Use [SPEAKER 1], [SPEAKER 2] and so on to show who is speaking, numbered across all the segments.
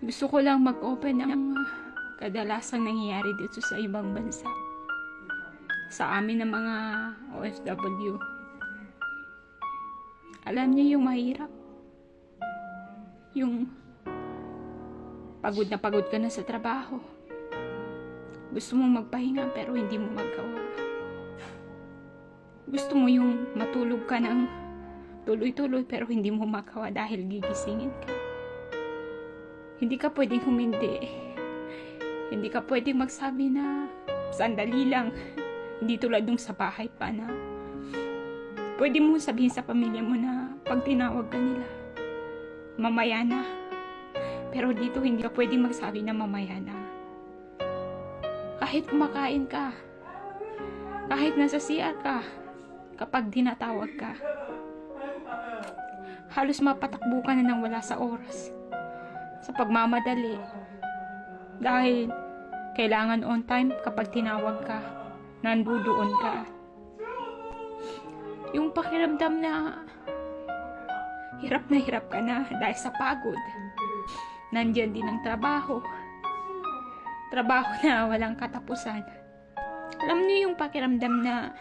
[SPEAKER 1] Gusto ko lang mag-open ng kadalasang nangyayari dito sa ibang bansa. Sa amin ng mga OFW. Alam niyo yung mahirap. Yung pagod ka na sa trabaho. Gusto mong magpahinga pero hindi mo magawa. Gusto mo yung matulog ka ng tuloy-tuloy pero hindi mo magawa dahil gigisingin ka. Hindi ka pwedeng humindi. Hindi ka pwedeng magsabi na sandali lang. Hindi tulad nung sa bahay pa na pwede mo sabihin sa pamilya mo na pag tinawag ka nila, mamaya na. Pero dito hindi ka pwedeng magsabi na mamaya na. Kahit kumakain ka, kahit nasa CR ka, kapag dinatawag ka, halos mapatakbo ka na nang wala sa oras. Sa pagmamadali. Dahil kailangan on time kapag tinawag ka, nandoon ka. Yung pakiramdam na hirap ka na dahil sa pagod. Nandiyan din ang trabaho. Trabaho na walang katapusan. Alam niyo yung pakiramdam na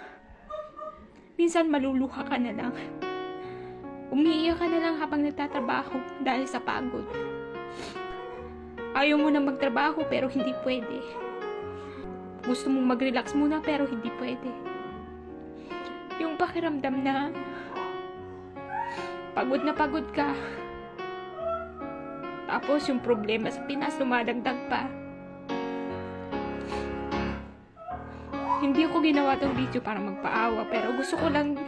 [SPEAKER 1] minsan maluluha ka na lang. Umiiyak ka na lang habang nagtatrabaho dahil sa pagod. Ayaw mo na magtrabaho pero hindi pwede. Gusto mong mag-relax muna pero hindi pwede. Yung pakiramdam na pagod ka. Tapos yung problema sa Pinas dumadagdag pa. Hindi ko ginawa tong video para magpaawa pero gusto ko lang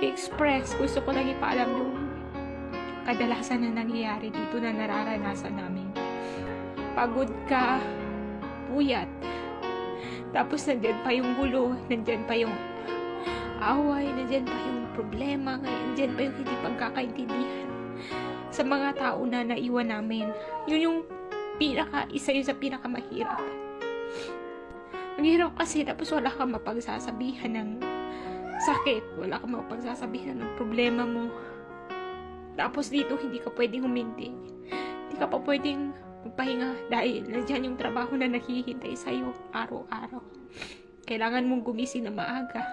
[SPEAKER 1] i-express, gusto ko lang ipaalam yung kadalasan na nangyayari dito na nararanasan namin. Pagod ka, puyat. Tapos nandyan pa yung gulo, nandyan pa yung away, nandyan pa yung problema, nandyan pa yung hindi pagkakaintindihan sa mga tao na naiwan namin. Yun yung isa yun sa pinakamahirap. Ang hirap kasi tapos wala kang mapagsasabihan ng sakit, wala kang mapagsasabihan ng problema mo. Tapos dito hindi ka pwedeng humindi. Hindi ka pa pwedeng magpahinga dahil nandiyan yung trabaho na naghihintay sa'yo araw-araw. Kailangan mong gumising na maaga.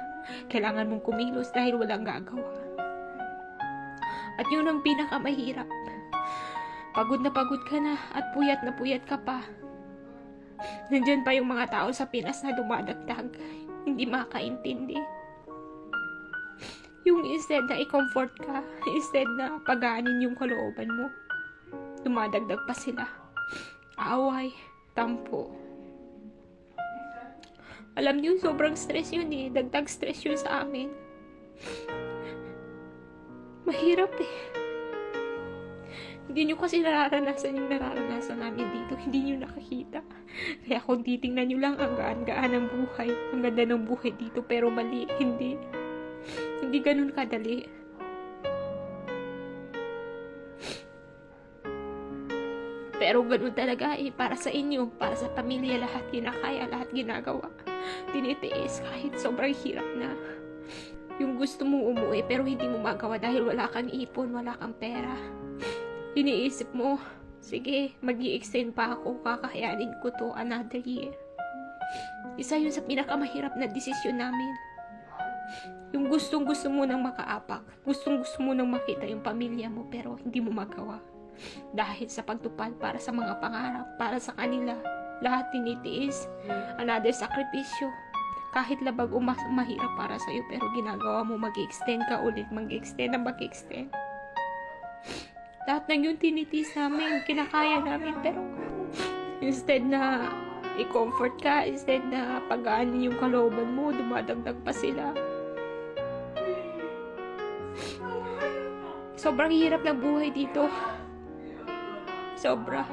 [SPEAKER 1] Kailangan mong kumilos dahil walang gagawa. At yun ang pinakamahirap. Pagod ka na at puyat ka pa. Nandiyan pa yung mga tao sa Pinas na dumadagdag. Hindi makaintindi. Yung instead na i-comfort ka, instead na pagaanin yung kalooban mo, dumadagdag pa sila. Away, tampo. Alam niyo, sobrang stress yun eh. Dagdag stress yun sa amin. Mahirap eh. Hindi niyo kasi nararanasan yung nararanasan namin dito. Hindi niyo nakakita. Kaya kung titingnan niyo lang, ang gaan-gaan ng buhay. Ang ganda ng buhay dito, pero mali. Hindi ganun kadali. Pero ganun talaga eh, para sa inyo, para sa pamilya, lahat kinakaya, lahat ginagawa. Tinitiis kahit sobrang hirap na. Yung gusto mong umuwi pero hindi mo magawa dahil wala kang ipon, wala kang pera. Iniisip mo, sige, mag-i-extend pa ako, kakayanin ko to another year. Isa yun sa pinakamahirap na desisyon namin. Yung gustong-gusto mo nang makaapak, gustong-gusto mo nang makita yung pamilya mo pero hindi mo magawa. Dahil sa pagtupad para sa mga pangarap, para sa kanila, lahat tinitiis, another sakripisyo. Kahit labag mahirap para sa'yo pero ginagawa mo, mag-extend ka ulit, mag-extend. Lahat ng yun tinitiis namin, kinakaya namin pero instead na i-comfort ka, instead na pagaanin yung kalooban mo, dumadagdag pa sila. Sobrang hirap ng buhay dito. Sobra.